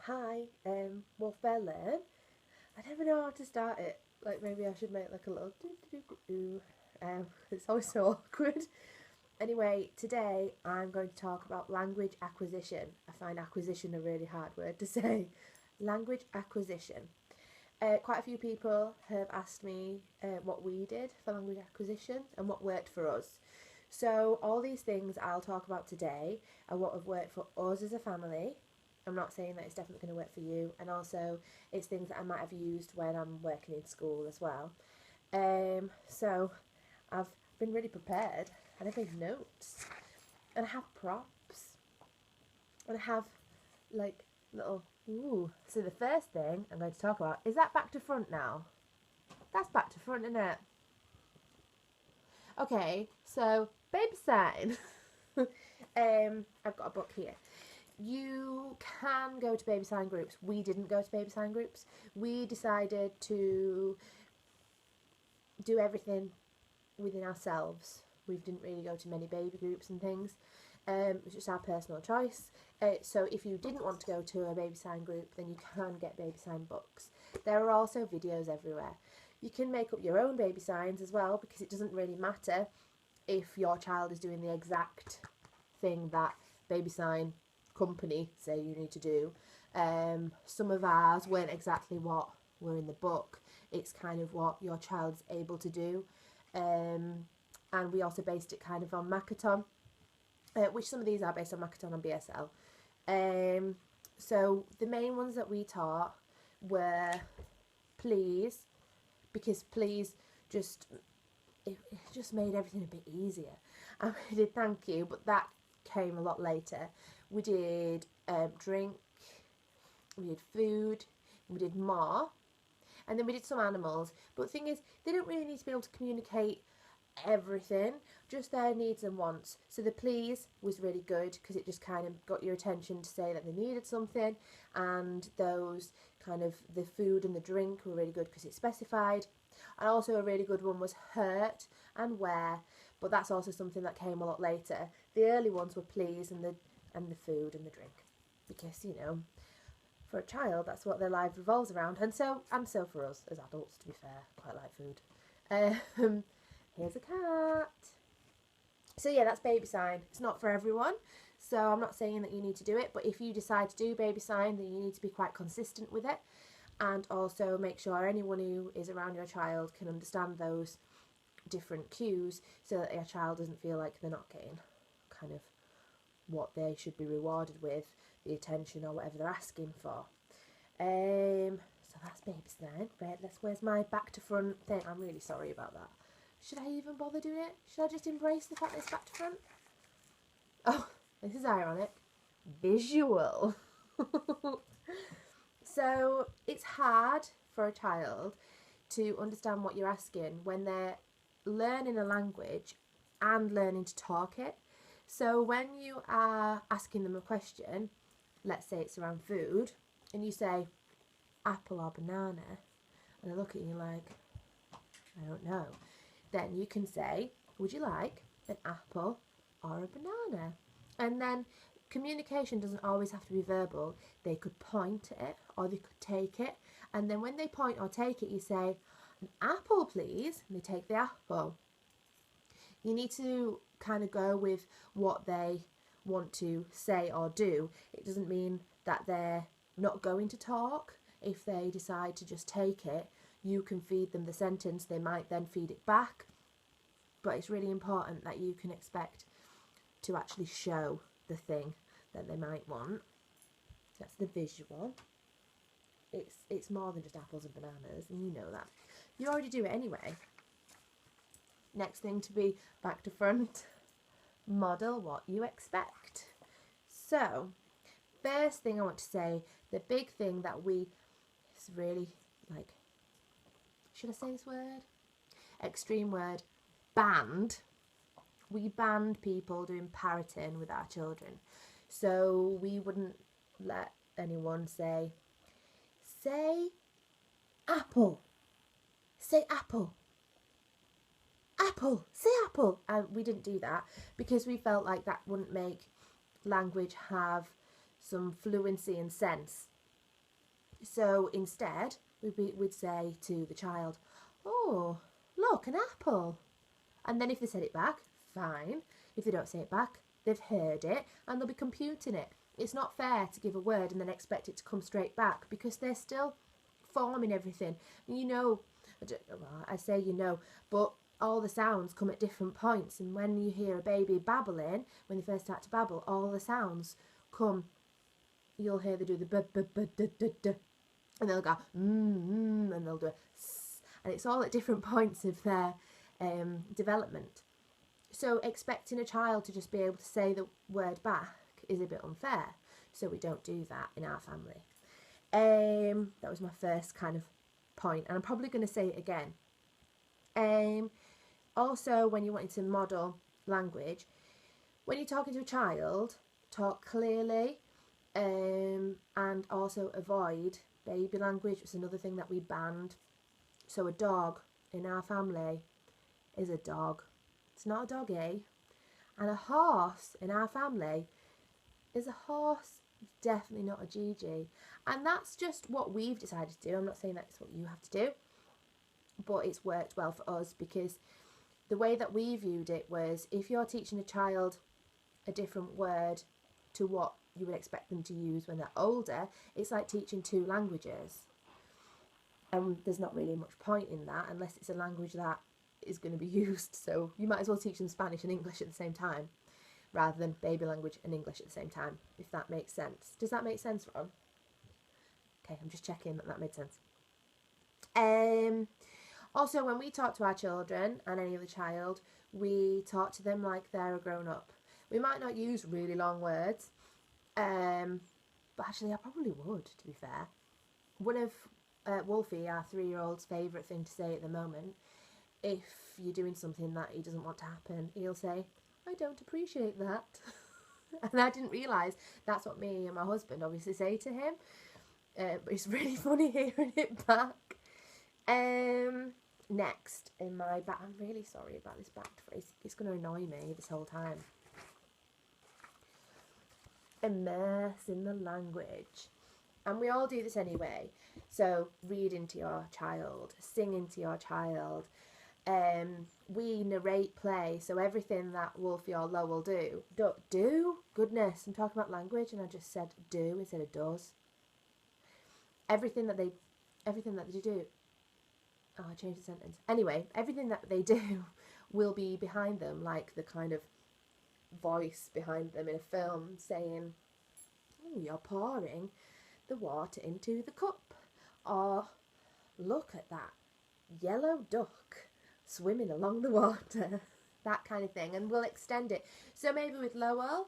Hi, Wolf Bear Learn. I never know how to start it. Like maybe I should make like a little do do do do. It's always so awkward. Anyway, today I'm going to talk about language acquisition. I find acquisition a really hard word to say. Language acquisition. Quite a few people have asked me what we did for language acquisition and what worked for us. So all these things I'll talk about today are what have worked for us as a family. I'm not saying that it's definitely going to work for you, and also it's things that I might have used when I'm working in school as well. So I've been really prepared, and I've made notes, and I have props, and I have like little ooh. So the first thing I'm going to talk about is that back to front now. That's back to front, isn't it? Okay, so baby sign. I've got a book here. You can go to baby sign groups. We didn't go to baby sign groups. We decided to do everything within ourselves. We didn't really go to many baby groups and things. It was just our personal choice. So if you didn't want to go to a baby sign group, then you can get baby sign books. There are also videos everywhere. You can make up your own baby signs as well, because it doesn't really matter if your child is doing the exact thing that baby sign company say you need to do. Some of ours weren't exactly what were in the book. It's kind of what your child's able to do. And we also based it kind of on Makaton, which some of these are based on Makaton and BSL. So the main ones that we taught were please, because please just it just made everything a bit easier. And we did thank you, but that came a lot later. We did drink, we did food, we did more, and then we did some animals. But the thing is, they don't really need to be able to communicate everything, just their needs and wants. So the please was really good because it just kind of got your attention to say that they needed something, and those kind of the food and the drink were really good because it specified. And also a really good one was hurt and where, but that's also something that came a lot later. The early ones were please and the food and the drink, because for a child that's what their life revolves around, and so for us as adults, to be fair, quite like food. Here's a cat. So yeah, that's baby sign. It's not for everyone, so I'm not saying that you need to do it, but if you decide to do baby sign, then you need to be quite consistent with it, and also make sure anyone who is around your child can understand those different cues, so that your child doesn't feel like they're not getting kind of what they should be rewarded with, the attention or whatever they're asking for. So that's baby sign. Right, where's my back to front thing? I'm really sorry about that. Should I even bother doing it? Should I just embrace the fact that it's back to front? Oh, this is ironic. Visual. So it's hard for a child to understand what you're asking when they're learning a language and learning to talk it. So when you are asking them a question, let's say it's around food, and you say apple or banana, and they look at you like, I don't know, then you can say, would you like an apple or a banana? And then communication doesn't always have to be verbal. They could point at it or they could take it, and then when they point or take it, you say, an apple please, and they take the apple. You need to kind of go with what they want to say or do. It doesn't mean that they're not going to talk. If they decide to just take it, you can feed them the sentence. They might then feed it back, but it's really important that you can expect to actually show the thing that they might want. That's the visual. It's more than just apples and bananas, and you know that. You already do it anyway. Next thing to be back to front, model what you expect. So, first thing I want to say, the big thing that we is really like, should I say this word? Extreme word, banned. We banned people doing parroting with our children. So we wouldn't let anyone say apple, say apple, apple, say apple. And we didn't do that because we felt like that wouldn't make language have some fluency and sense. So instead, we'd say to the child, oh, look, an apple. And then if they said it back, fine. If they don't say it back, they've heard it and they'll be computing it. It's not fair to give a word and then expect it to come straight back, because they're still forming everything. You know, well, I say you know, but all the sounds come at different points. And when you hear a baby babbling, when they first start to babble, all the sounds come. You'll hear they do the b b b d d d, and they'll go and they'll do a s, and it's all at different points of their development. So expecting a child to just be able to say the word back is a bit unfair. So we don't do that in our family. That was my first kind of point, and I'm probably going to say it again. Also, when you're wanting to model language, when you're talking to a child, talk clearly, and also avoid baby language. It's another thing that we banned. So a dog in our family is a dog. It's not a doggy. And a horse in our family is a horse. It's definitely not a Gigi. And that's just what we've decided to do. I'm not saying that's what you have to do, but it's worked well for us, because the way that we viewed it was, if you're teaching a child a different word to what you would expect them to use when they're older, it's like teaching two languages. And there's not really much point in that unless it's a language that is going to be used. So you might as well teach them Spanish and English at the same time, rather than baby language and English at the same time, if that makes sense. Does that make sense, Ron? Okay, I'm just checking that made sense. Also, when we talk to our children and any other child, we talk to them like they're a grown-up. We might not use really long words, but actually I probably would, to be fair. One of Wolfie, our 3-year-old's favourite thing to say at the moment, if you're doing something that he doesn't want to happen, he'll say, I don't appreciate that. And I didn't realise that's what me and my husband obviously say to him. But it's really funny hearing it back. Next, in my back, I'm really sorry about this back phrase. It's going to annoy me this whole time. Immerse in the language. And we all do this anyway. So reading to your child, singing to your child. We narrate play, so everything that Wolfie or Lo will do. Do? Goodness, I'm talking about language and I just said do instead of does. Everything that they do. Oh, I changed the sentence. Anyway, everything that they do will be behind them, like the kind of voice behind them in a film saying, oh, you're pouring the water into the cup. Or, look at that yellow duck swimming along the water. That kind of thing. And we'll extend it. So maybe with Lowell,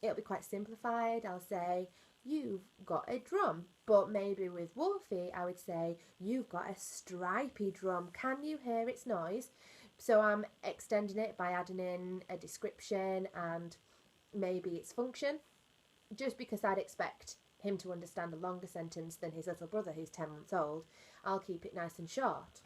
it'll be quite simplified. I'll say, you've got a drum. But maybe with Wolfie, I would say, you've got a stripy drum. Can you hear its noise? So I'm extending it by adding in a description and maybe its function, just because I'd expect him to understand a longer sentence than his little brother who's 10 months old. I'll keep it nice and short.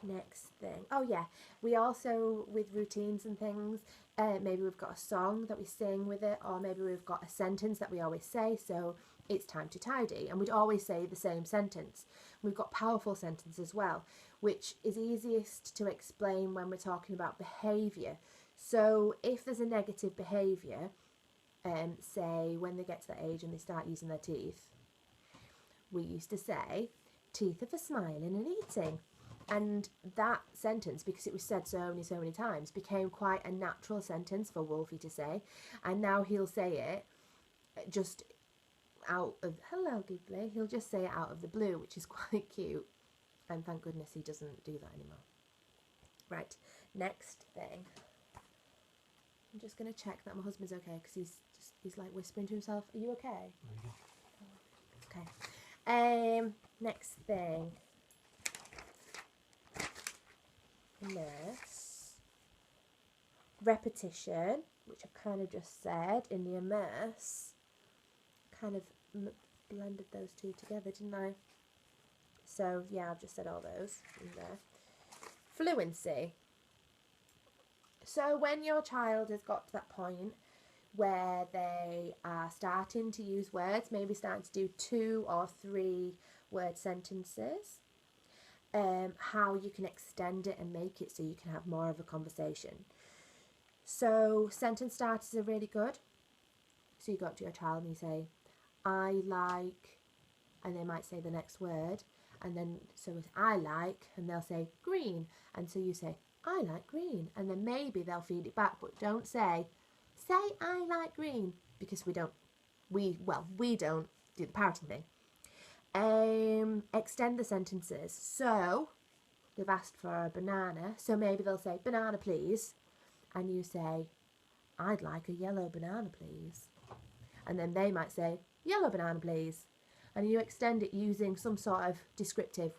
Next thing. Oh yeah, we also, with routines and things, maybe we've got a song that we sing with it, or maybe we've got a sentence that we always say, so it's time to tidy, and we'd always say the same sentence. We've got powerful sentences as well, which is easiest to explain when we're talking about behaviour. So if there's a negative behaviour, say when they get to that age and they start using their teeth, we used to say, teeth are for smiling and eating. And that sentence, because it was said so many times, became quite a natural sentence for Wolfie to say. And now he'll say it just out of, hello Giggly, he'll just say it out of the blue, which is quite cute. And thank goodness he doesn't do that anymore. Right, next thing. I'm just going to check that my husband's okay, because he's like whispering to himself. Are you okay? Okay. Next thing. Immerse. Repetition, which I've kind of just said in the immerse. Kind of blended those two together, didn't I? So, yeah, I've just said all those in there. Fluency. So when your child has got to that point where they are starting to use words, maybe starting to do 2 or 3 word sentences. How you can extend it and make it so you can have more of a conversation. So sentence starters are really good. So you go up to your child and you say, I like, and they might say the next word, and then so it's I like, and they'll say green, and so you say I like green, and then maybe they'll feed it back, but don't say I like green, because we don't do the parroting thing. Extend the sentences. So they've asked for a banana, so maybe they'll say banana please, and you say I'd like a yellow banana please, and then they might say yellow banana please, and you extend it using some sort of descriptive,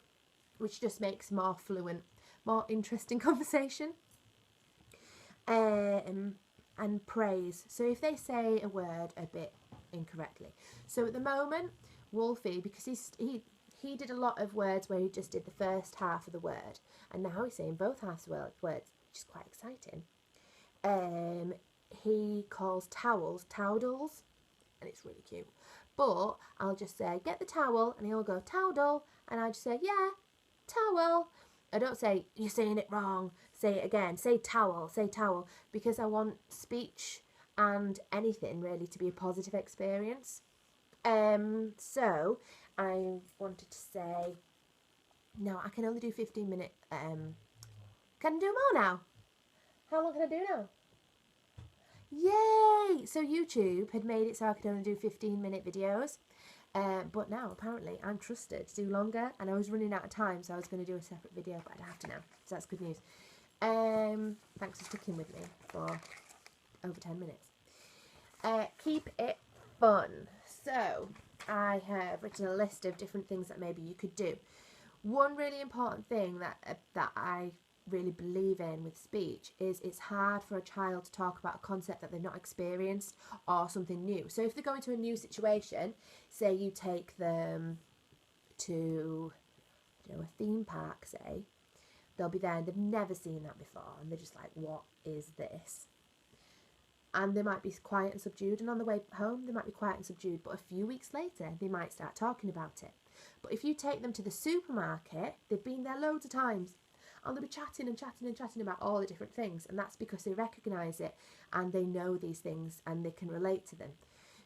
which just makes more fluent, more interesting conversation. And praise. So if they say a word a bit incorrectly, so at the moment Wolfie, because he did a lot of words where he just did the first half of the word, and now he's saying both halves of words, which is quite exciting. He calls towels towdles, and it's really cute. But I'll just say get the towel, and he'll go towdle, and I just say yeah, towel. I don't say you're saying it wrong, say it again, say towel, because I want speech and anything really to be a positive experience. So I wanted to say, no, I can only do 15-minute. Can I do more now? How long can I do now? Yay! So YouTube had made it so I could only do 15-minute videos. But now apparently I'm trusted to do longer, and I was running out of time, so I was going to do a separate video, but I have to now, so that's good news. Thanks for sticking with me for over 10 minutes. Keep it fun. So I have written a list of different things that maybe you could do. One really important thing that I really believe in with speech is it's hard for a child to talk about a concept that they've not experienced or something new. So if they go into a new situation, say you take them to a theme park, say, they'll be there and they've never seen that before, and they're just like, what is this? And they might be quiet and subdued, and on the way home they might be quiet and subdued, but a few weeks later they might start talking about it. But if you take them to the supermarket, they've been there loads of times, and they'll be chatting about all the different things, and that's because they recognise it and they know these things and they can relate to them.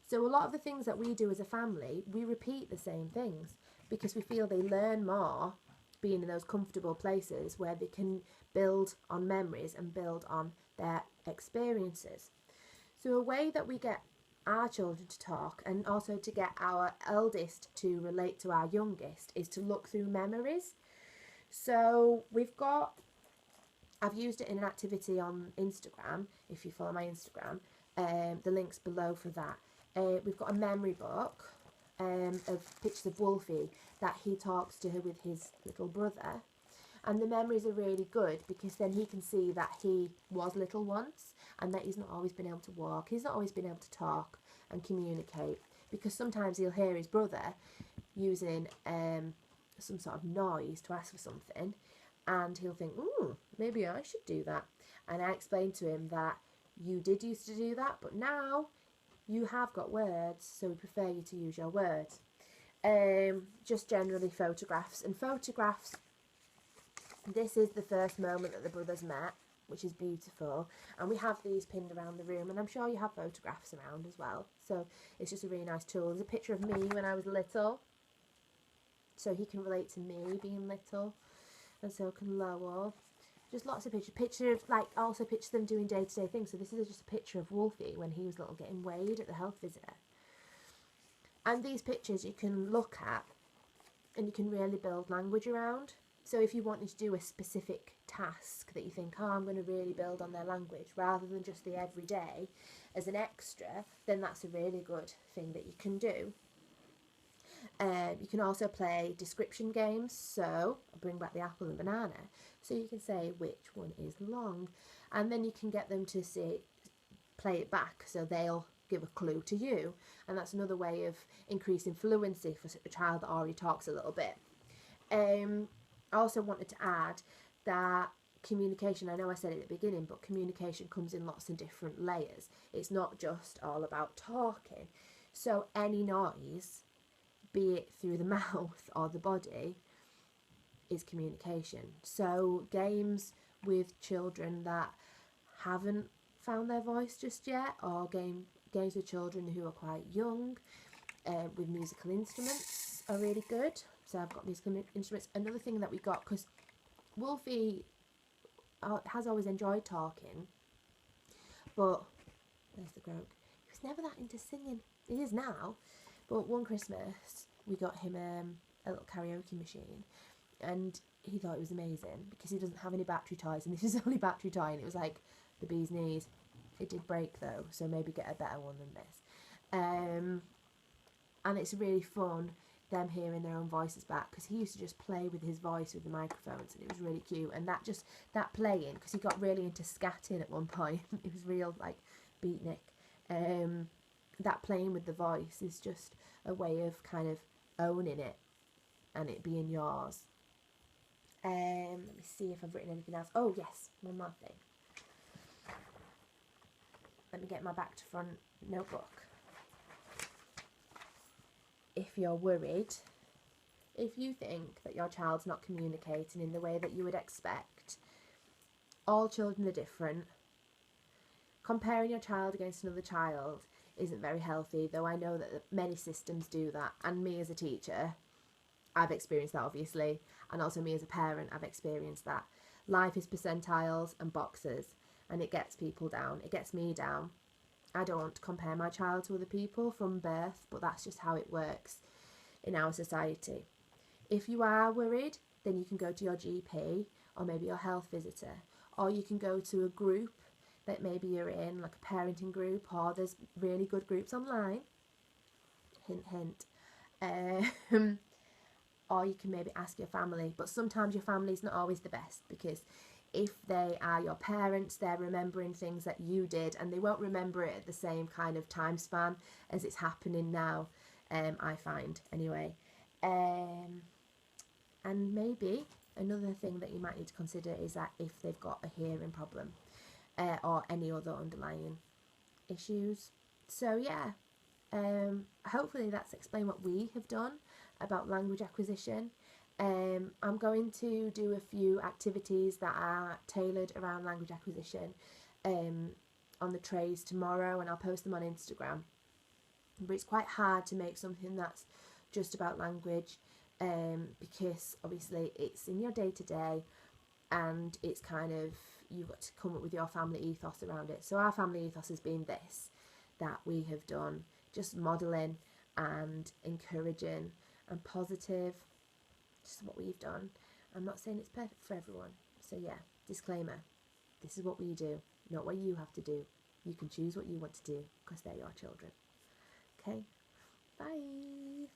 So a lot of the things that we do as a family, we repeat the same things because we feel they learn more being in those comfortable places where they can build on memories and build on their experiences. So a way that we get our children to talk, and also to get our eldest to relate to our youngest, is to look through memories. So I've used it in an activity on Instagram. If you follow my Instagram, the link's below for that. We've got a memory book of pictures of Wolfie that he talks to with his little brother. And the memories are really good because then he can see that he was little once, and that he's not always been able to walk, he's not always been able to talk and communicate, because sometimes he'll hear his brother using some sort of noise to ask for something, and he'll think, maybe I should do that. And I explained to him that you did used to do that, but now you have got words, so we prefer you to use your words. Just generally photographs. And photographs, this is the first moment that the brothers met, which is beautiful, and we have these pinned around the room, and I'm sure you have photographs around as well, so it's just a really nice tool. There's a picture of me when I was little, so he can relate to me being little, and so can Lowell. Just lots of pictures, like also pictures of them doing day-to-day things. So this is just a picture of Wolfie when he was little getting weighed at the health visitor. And these pictures you can look at and you can really build language around. So if you wanted to do a specific task that you think, I'm going to really build on their language, rather than just the everyday as an extra, then that's a really good thing that you can do. You can also play description games, so I'll bring back the apple and banana, so you can say which one is long, and then you can get them to play it back, so they'll give a clue to you, and that's another way of increasing fluency for a child that already talks a little bit. I also wanted to add that communication, I know I said it at the beginning, but communication comes in lots of different layers. It's not just all about talking. So any noise, be it through the mouth or the body, is communication. So games with children that haven't found their voice just yet, or games with children who are quite young, with musical instruments are really good. So I've got musical instruments. Another thing that we got, because Wolfie has always enjoyed talking, but there's the croak. He was never that into singing. He is now, but one Christmas we got him a little karaoke machine, and he thought it was amazing because he doesn't have any battery ties, and this is only battery tie, and it was like the bee's knees. It did break though, so maybe get a better one than this. And it's really fun them hearing their own voices back, because he used to just play with his voice with the microphones, and it was really cute. And that playing, because he got really into scatting at one point. It was real like beatnik. That playing with the voice is just a way of kind of owning it and it being yours. Let me see if I've written anything else. Oh yes, one more thing. Let me get my back to front notebook. If you're worried, if you think that your child's not communicating in the way that you would expect, all children are different. Comparing your child against another child isn't very healthy, though I know that many systems do that, and me as a teacher, I've experienced that obviously, and also me as a parent, I've experienced that. Life is percentiles and boxes, and it gets people down, it gets me down. I don't compare my child to other people from birth, but that's just how it works in our society. If you are worried, then you can go to your GP or maybe your health visitor, or you can go to a group that maybe you're in, like a parenting group, or there's really good groups online, hint hint, or you can maybe ask your family. But sometimes your family's not always the best, because if they are your parents, they're remembering things that you did, and they won't remember it at the same kind of time span as it's happening now, I find anyway. And maybe another thing that you might need to consider is that if they've got a hearing problem, or any other underlying issues. So yeah, hopefully that's explained what we have done about language acquisition. I'm going to do a few activities that are tailored around language acquisition on the trays tomorrow, and I'll post them on Instagram. But it's quite hard to make something that's just about language, because obviously it's in your day-to-day, and it's kind of, you've got to come up with your family ethos around it. So our family ethos has been this, that we have done, just modelling and encouraging and positive. Just what we've done. I'm not saying it's perfect for everyone. So yeah, disclaimer. This is what we do, not what you have to do. You can choose what you want to do, because they're your children. Okay? Bye.